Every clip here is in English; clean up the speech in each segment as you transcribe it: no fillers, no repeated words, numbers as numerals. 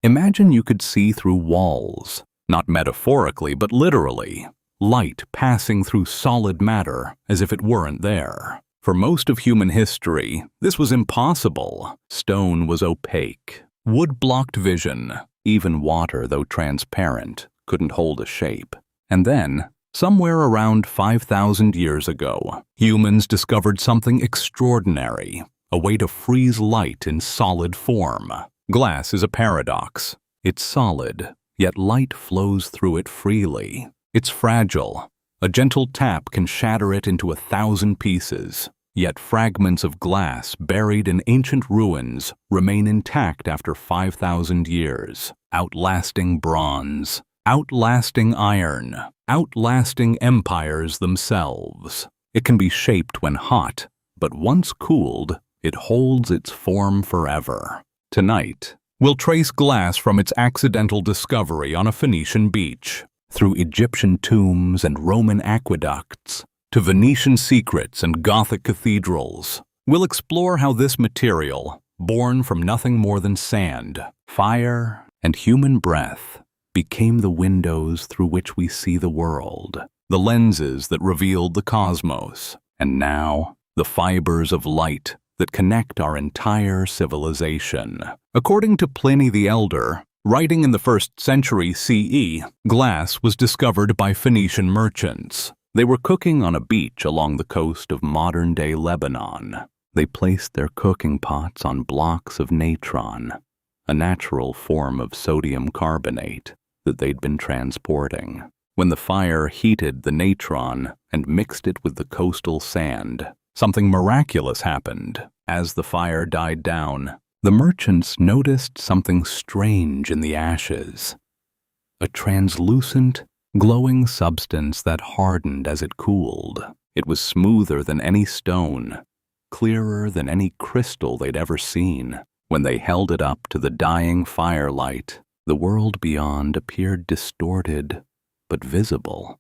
Imagine you could see through walls, not metaphorically but literally, light passing through solid matter as if it weren't there. For most of human history, this was impossible. Stone was opaque. Wood blocked vision. Even water, though transparent, couldn't hold a shape. And then, somewhere around 5,000 years ago, humans discovered something extraordinary, a way to freeze light in solid form. Glass is a paradox. It's solid, yet light flows through it freely. It's fragile. A gentle tap can shatter it into 1,000 pieces. Yet fragments of glass buried in ancient ruins remain intact after 5,000 years, outlasting bronze, outlasting iron, outlasting empires themselves. It can be shaped when hot, but once cooled, it holds its form forever. Tonight, we'll trace glass from its accidental discovery on a Phoenician beach, through Egyptian tombs and Roman aqueducts, to Venetian secrets and Gothic cathedrals. We'll explore how this material, born from nothing more than sand, fire, and human breath, became the windows through which we see the world, the lenses that revealed the cosmos, and now, the fibers of light that connect our entire civilization. According to Pliny the Elder, writing in the 1st century CE, glass was discovered by Phoenician merchants. They were cooking on a beach along the coast of modern-day Lebanon. They placed their cooking pots on blocks of natron, a natural form of sodium carbonate that they'd been transporting. When the fire heated the natron and mixed it with the coastal sand, something miraculous happened. As the fire died down, the merchants noticed something strange in the ashes. A translucent, glowing substance that hardened as it cooled. It was smoother than any stone, clearer than any crystal they'd ever seen. When they held it up to the dying firelight, the world beyond appeared distorted but visible.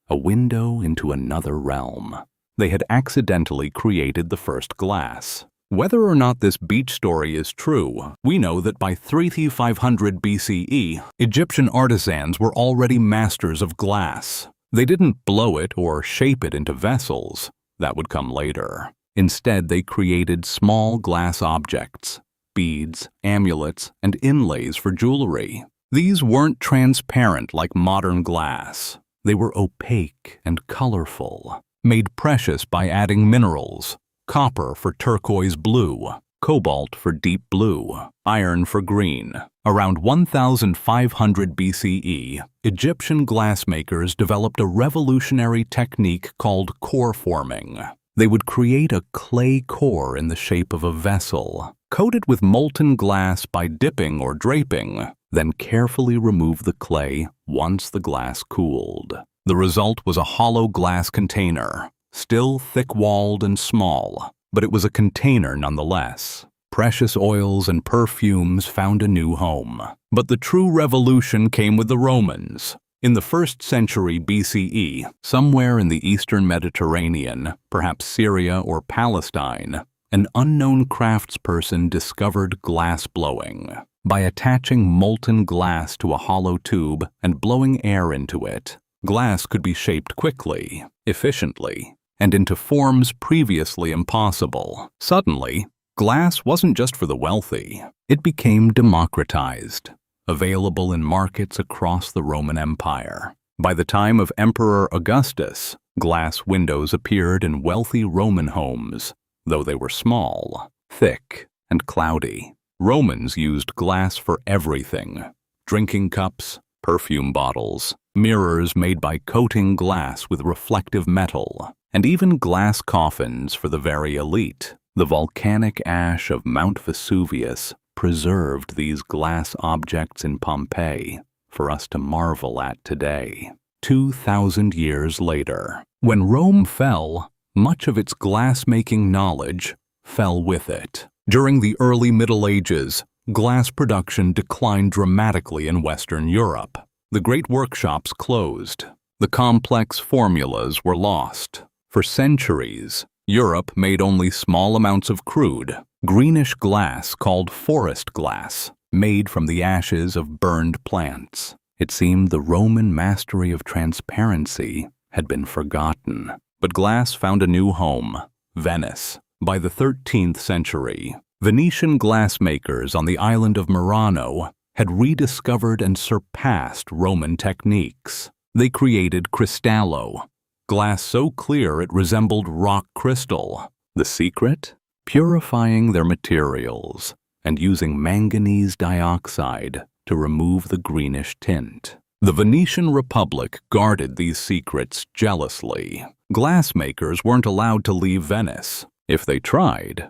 A window into another realm. They had accidentally created the first glass. Whether or not this beach story is true, we know that by 3500 BCE, Egyptian artisans were already masters of glass. They didn't blow it or shape it into vessels. That would come later. Instead, they created small glass objects, beads, amulets, and inlays for jewelry. These weren't transparent like modern glass. They were opaque and colorful, made precious by adding minerals, copper for turquoise blue, cobalt for deep blue, iron for green. Around 1500 BCE, Egyptian glassmakers developed a revolutionary technique called core forming. They would create a clay core in the shape of a vessel, coat it with molten glass by dipping or draping, then carefully remove the clay once the glass cooled. The result was a hollow glass container, still thick-walled and small, but it was a container nonetheless. Precious oils and perfumes found a new home. But the true revolution came with the Romans. In the 1st century BCE, somewhere in the eastern Mediterranean, perhaps Syria or Palestine, an unknown craftsperson discovered glass blowing. By attaching molten glass to a hollow tube and blowing air into it, glass could be shaped quickly, efficiently, and into forms previously impossible. Suddenly, glass wasn't just for the wealthy. It became democratized, available in markets across the Roman Empire. By the time of Emperor Augustus, glass windows appeared in wealthy Roman homes, though they were small, thick, and cloudy. Romans used glass for everything: drinking cups, perfume bottles, mirrors made by coating glass with reflective metal, and even glass coffins for the very elite. The volcanic ash of Mount Vesuvius preserved these glass objects in Pompeii for us to marvel at today. 2,000 years later, when Rome fell, much of its glass-making knowledge fell with it. During the early Middle Ages, glass production declined dramatically in Western Europe. The great workshops closed. The complex formulas were lost. For centuries, Europe made only small amounts of crude, greenish glass called forest glass. made from the ashes of burned plants. It seemed the Roman mastery of transparency had been forgotten. But glass found a new home, Venice. By the 13th century, Venetian glassmakers on the island of Murano had rediscovered and surpassed Roman techniques. They created cristallo, glass so clear it resembled rock crystal. The secret? Purifying their materials and using manganese dioxide to remove the greenish tint. The Venetian Republic guarded these secrets jealously. Glassmakers weren't allowed to leave Venice. If they tried,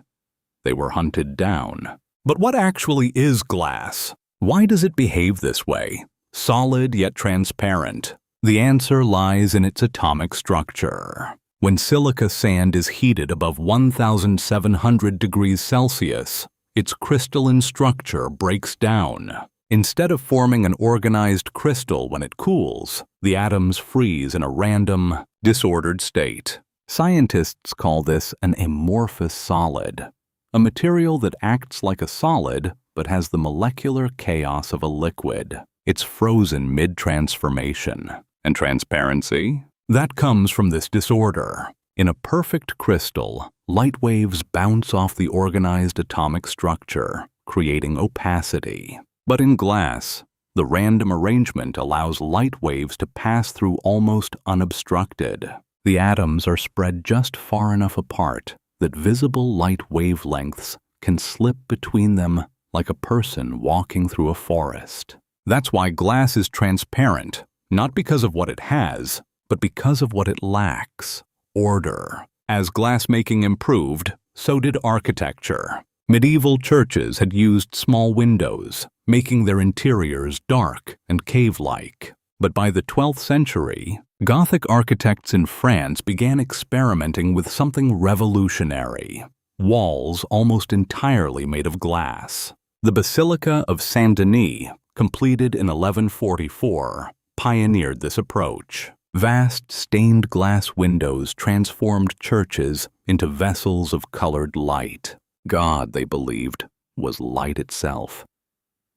they were hunted down. But what actually is glass? Why does it behave this way? Solid yet transparent. The answer lies in its atomic structure. When silica sand is heated above 1,700 degrees Celsius, its crystalline structure breaks down. Instead of forming an organized crystal when it cools, the atoms freeze in a random, disordered state. Scientists call this an amorphous solid, a material that acts like a solid but has the molecular chaos of a liquid. It's frozen mid-transformation. And transparency? That comes from this disorder. In a perfect crystal, light waves bounce off the organized atomic structure, creating opacity. But in glass, the random arrangement allows light waves to pass through almost unobstructed. The atoms are spread just far enough apart that visible light wavelengths can slip between them like a person walking through a forest. That's why glass is transparent, not because of what it has, but because of what it lacks: order. As glassmaking improved, so did architecture. Medieval churches had used small windows, making their interiors dark and cave-like. But by the 12th century, Gothic architects in France began experimenting with something revolutionary: walls almost entirely made of glass. The Basilica of Saint-Denis, completed in 1144, pioneered this approach. Vast stained glass windows transformed churches into vessels of colored light. God, they believed, was light itself.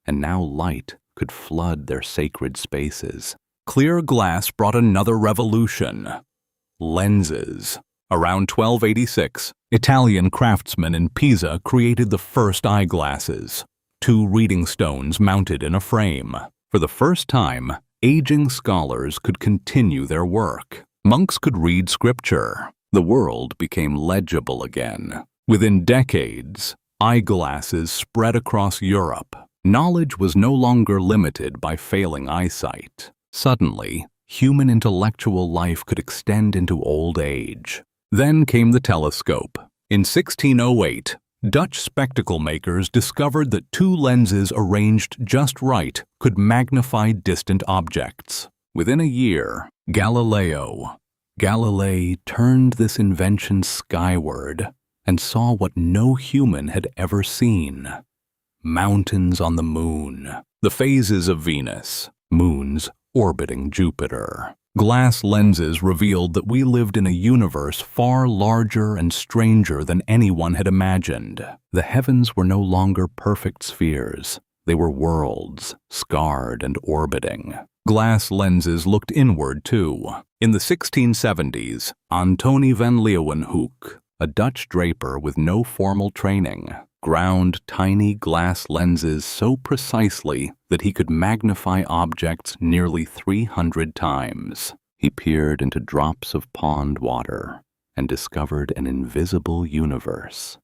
And now light could flood their sacred spaces. Clear glass brought another revolution: lenses. Around 1286, Italian craftsmen in Pisa created the first eyeglasses, 2 reading stones mounted in a frame. For the first time, aging scholars could continue their work. Monks could read scripture. The world became legible again. Within decades, eyeglasses spread across Europe. Knowledge was no longer limited by failing eyesight. Suddenly, human intellectual life could extend into old age. Then came the telescope. In 1608, Dutch spectacle makers discovered that 2 lenses arranged just right could magnify distant objects. Within a year, Galilei turned this invention skyward and saw what no human had ever seen: mountains on the moon, the phases of Venus, moons orbiting Jupiter. Glass lenses revealed that we lived in a universe far larger and stranger than anyone had imagined. The heavens were no longer perfect spheres. They were worlds, scarred and orbiting. Glass lenses looked inward, too. In the 1670s, Antony van Leeuwenhoek, a Dutch draper with no formal training, ground tiny glass lenses so precisely that he could magnify objects nearly 300 times. He peered into drops of pond water and discovered an invisible universe.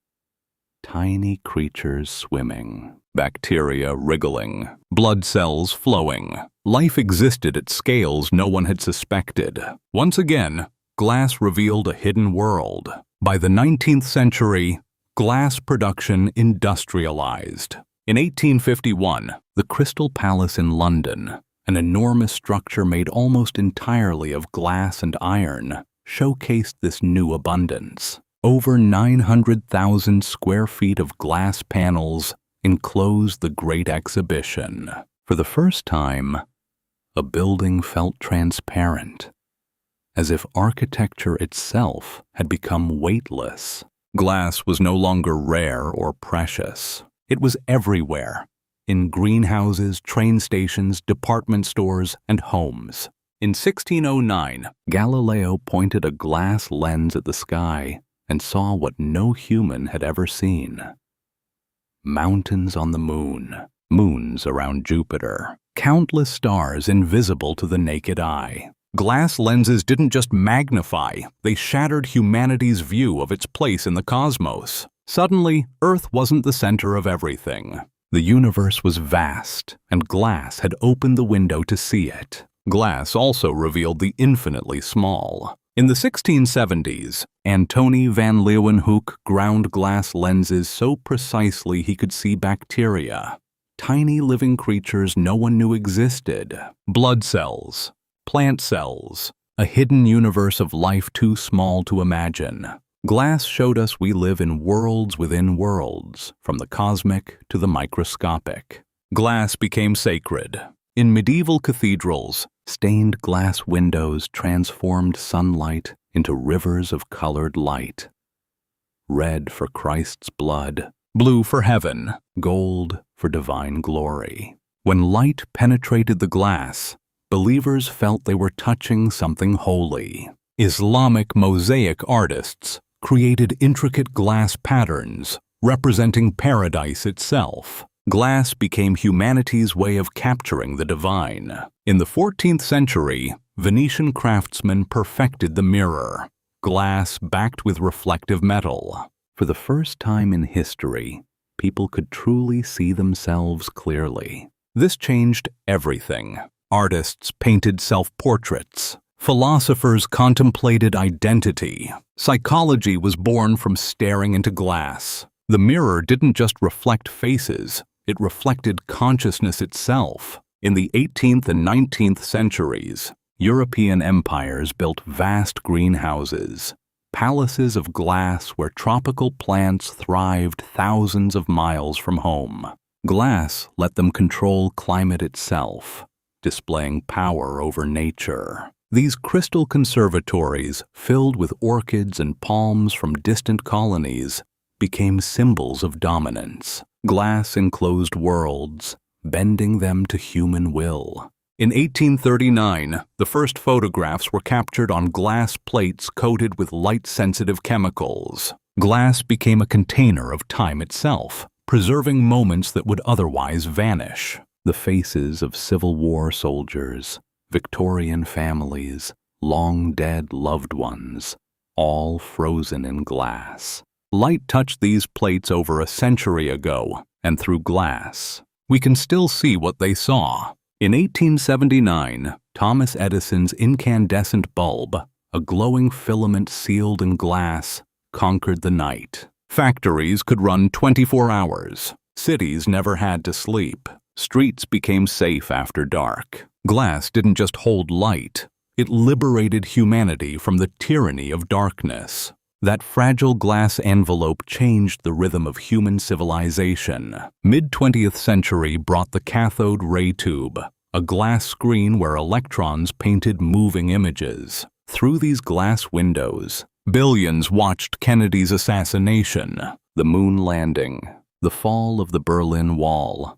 Tiny creatures swimming, bacteria wriggling, blood cells flowing. Life existed at scales no one had suspected. Once again, glass revealed a hidden world. By the 19th century, glass production industrialized. In 1851, the Crystal Palace in London, an enormous structure made almost entirely of glass and iron, showcased this new abundance. Over 900,000 square feet of glass panels enclosed the Great Exhibition. For the first time, a building felt transparent, as if architecture itself had become weightless. Glass was no longer rare or precious. It was everywhere, in greenhouses, train stations, department stores, and homes. In 1609, Galileo pointed a glass lens at the sky and saw what no human had ever seen. Mountains on the moon, moons around Jupiter, countless stars invisible to the naked eye. Glass lenses didn't just magnify, they shattered humanity's view of its place in the cosmos. Suddenly, Earth wasn't the center of everything. The universe was vast, and glass had opened the window to see it. Glass also revealed the infinitely small. In the 1670s, Antony van Leeuwenhoek ground glass lenses so precisely he could see bacteria, tiny living creatures no one knew existed, blood cells, plant cells, a hidden universe of life too small to imagine. Glass showed us we live in worlds within worlds, from the cosmic to the microscopic. Glass became sacred. In medieval cathedrals, stained glass windows transformed sunlight into rivers of colored light. Red for Christ's blood, blue for heaven, gold for divine glory. When light penetrated the glass, believers felt they were touching something holy. Islamic mosaic artists created intricate glass patterns representing paradise itself. Glass became humanity's way of capturing the divine. In the 14th century, Venetian craftsmen perfected the mirror, glass backed with reflective metal. For the first time in history, people could truly see themselves clearly. This changed everything. Artists painted self-portraits. Philosophers contemplated identity. Psychology was born from staring into glass. The mirror didn't just reflect faces, it reflected consciousness itself. In the 18th and 19th centuries, European empires built vast greenhouses, palaces of glass where tropical plants thrived thousands of miles from home. Glass let them control climate itself, displaying power over nature. These crystal conservatories, filled with orchids and palms from distant colonies, became symbols of dominance. Glass enclosed worlds, bending them to human will. In 1839, the first photographs were captured on glass plates coated with light-sensitive chemicals. Glass became a container of time itself, preserving moments that would otherwise vanish. The faces of Civil War soldiers, Victorian families, long-dead loved ones, all frozen in glass. Light touched these plates over a century ago, and through glass, we can still see what they saw. In 1879, Thomas Edison's incandescent bulb, a glowing filament sealed in glass, conquered the night. Factories could run 24 hours. Cities never had to sleep. Streets became safe after dark. Glass didn't just hold light, it liberated humanity from the tyranny of darkness. That fragile glass envelope changed the rhythm of human civilization. Mid-20th century brought the cathode ray tube, a glass screen where electrons painted moving images. Through these glass windows, billions watched Kennedy's assassination, the moon landing, the fall of the Berlin Wall.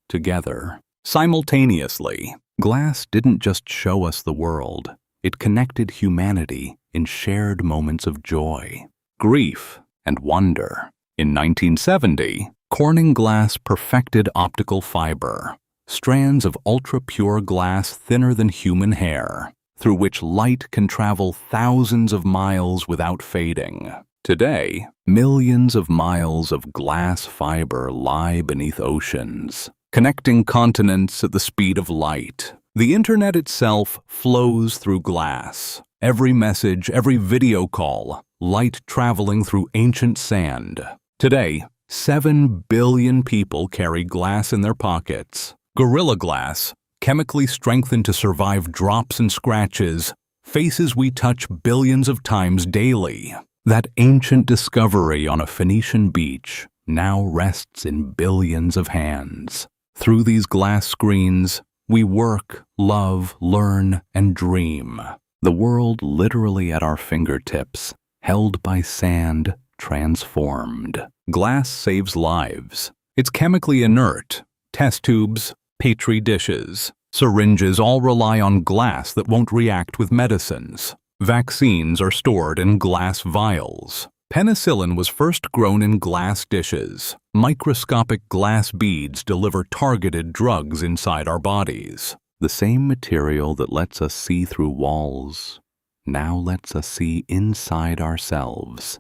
Together, simultaneously, glass didn't just show us the world, it connected humanity in shared moments of joy, grief, and wonder. In 1970, Corning Glass perfected optical fiber, strands of ultra-pure glass thinner than human hair, through which light can travel thousands of miles without fading. Today, millions of miles of glass fiber lie beneath oceans, connecting continents at the speed of light. The internet itself flows through glass. Every message, every video call, light traveling through ancient sand. Today, 7 billion people carry glass in their pockets. Gorilla Glass, chemically strengthened to survive drops and scratches, faces we touch billions of times daily. That ancient discovery on a Phoenician beach now rests in billions of hands. Through these glass screens, we work, love, learn, and dream. The world literally at our fingertips, held by sand, transformed. Glass saves lives. It's chemically inert, Test tubes, petri dishes, syringes all rely on glass that won't react with medicines. Vaccines are stored in glass vials. Penicillin was first grown in glass dishes. Microscopic glass beads deliver targeted drugs inside our bodies. The same material that lets us see through walls now lets us see inside ourselves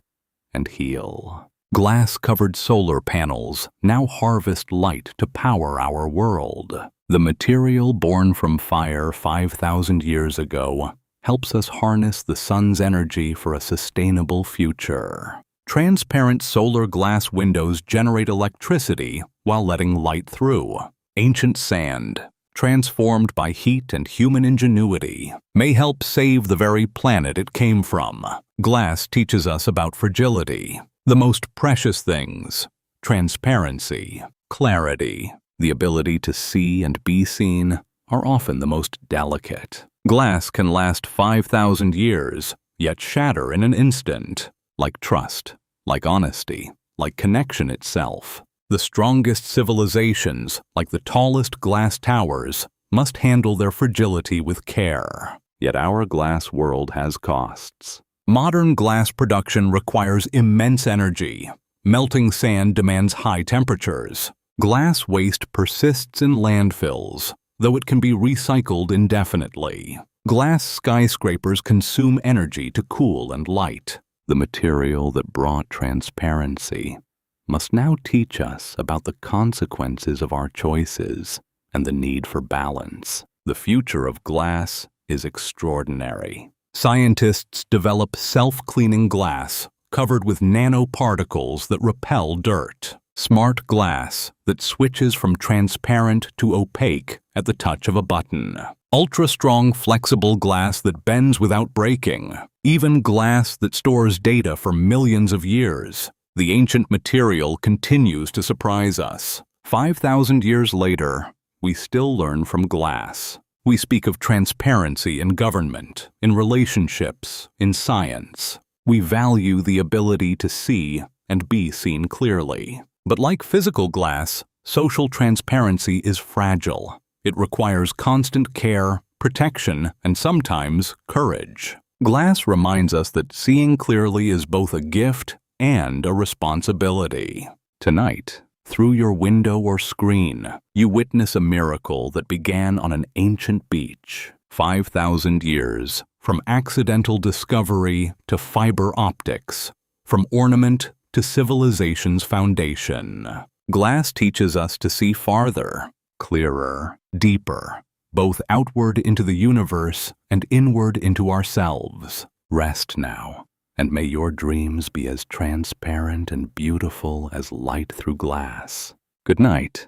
and heal. Glass-covered solar panels now harvest light to power our world. The material born from fire 5,000 years ago helps us harness the sun's energy for a sustainable future. Transparent solar glass windows generate electricity while letting light through. Ancient sand, transformed by heat and human ingenuity, may help save the very planet it came from. Glass teaches us about fragility, the most precious things: transparency, clarity, the ability to see and be seen are often the most delicate. Glass can last 5,000 years, yet shatter in an instant, like trust, like honesty, like connection itself. The strongest civilizations, like the tallest glass towers, must handle their fragility with care. Yet our glass world has costs. Modern glass production requires immense energy. Melting sand demands high temperatures. Glass waste persists in landfills, though it can be recycled indefinitely. Glass skyscrapers consume energy to cool and light. The material that brought transparency must now teach us about the consequences of our choices and the need for balance. The future of glass is extraordinary. Scientists develop self-cleaning glass covered with nanoparticles that repel dirt. Smart glass that switches from transparent to opaque at the touch of a button. Ultra-strong flexible glass that bends without breaking. Even glass that stores data for millions of years. The ancient material continues to surprise us. 5,000 years later, we still learn from glass. We speak of transparency in government, in relationships, in science. We value the ability to see and be seen clearly. But like physical glass, social transparency is fragile. It requires constant care, protection, and sometimes courage. Glass reminds us that seeing clearly is both a gift and a responsibility. Tonight, through your window or screen, you witness a miracle that began on an ancient beach. 5,000 years, from accidental discovery to fiber optics, from ornament to civilization's foundation. Glass teaches us to see farther, clearer, deeper, both outward into the universe and inward into ourselves. Rest now, and may your dreams be as transparent and beautiful as light through glass. Good night.